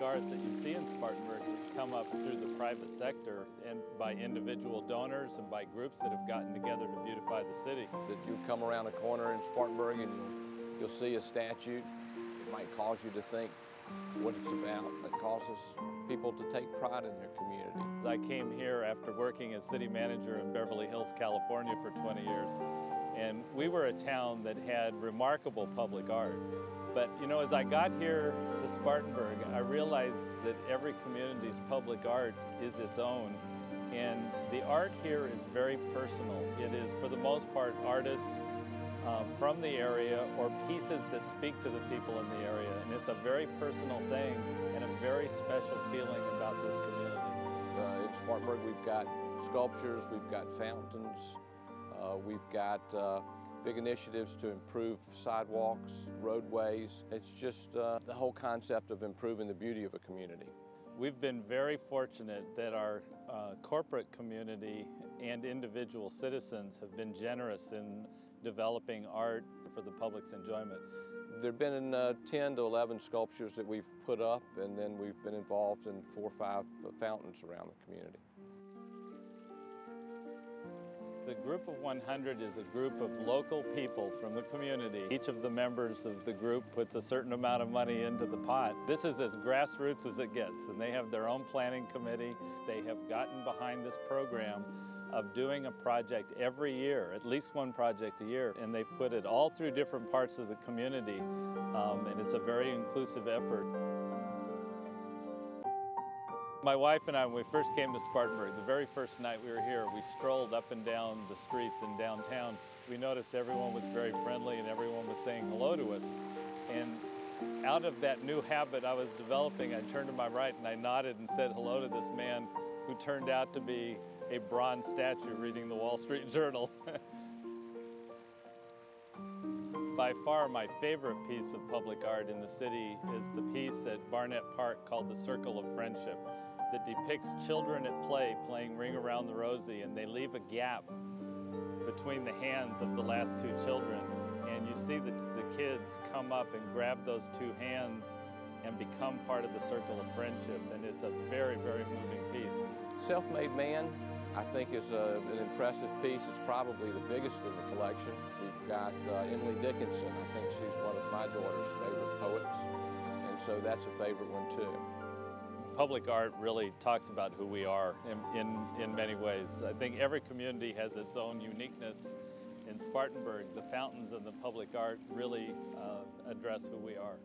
art that you see in Spartanburg has come up through the private sector and by individual donors and by groups that have gotten together to beautify the city. That you come around a corner in Spartanburg and you'll see a statue. It might cause you to think what it's about. It causes people to take pride in their community. I came here after working as city manager in Beverly Hills, California for 20 years. And we were a town that had remarkable public art. But you know, as I got here to Spartanburg, I realized that every community's public art is its own. And the art here is very personal. It is, for the most part, artists from the area or pieces that speak to the people in the area. And it's a very personal thing and a very special feeling about this community. In Spartanburg, we've got sculptures, we've got fountains, we've got big initiatives to improve sidewalks, roadways. It's just the whole concept of improving the beauty of a community. We've been very fortunate that our corporate community and individual citizens have been generous in developing art for the public's enjoyment. There have been 10 to 11 sculptures that we've put up, and then we've been involved in 4 or 5 fountains around the community. The Group of 100 is a group of local people from the community. Each of the members of the group puts a certain amount of money into the pot. This is as grassroots as it gets, and they have their own planning committee. They have gotten behind this program of doing a project every year, at least one project a year, and they've put it all through different parts of the community, and it's a very inclusive effort. My wife and I, when we first came to Spartanburg, the very first night we were here, we strolled up and down the streets in downtown. We noticed everyone was very friendly and everyone was saying hello to us. And out of that new habit I was developing, I turned to my right and I nodded and said hello to this man who turned out to be a bronze statue reading the Wall Street Journal. By far my favorite piece of public art in the city is the piece at Barnett Park called The Circle of Friendship, that depicts children at play playing Ring Around the Rosie, and they leave a gap between the hands of the last 2 children. And you see the kids come up and grab those 2 hands and become part of the circle of friendship. And it's a very, very moving piece. Self-Made Man, I think, is an impressive piece. It's probably the biggest in the collection. We've got Emily Dickinson. I think she's one of my daughter's favorite poets, and so that's a favorite one too. Public art really talks about who we are in many ways. I think every community has its own uniqueness. In Spartanburg, the fountains and the public art really address who we are.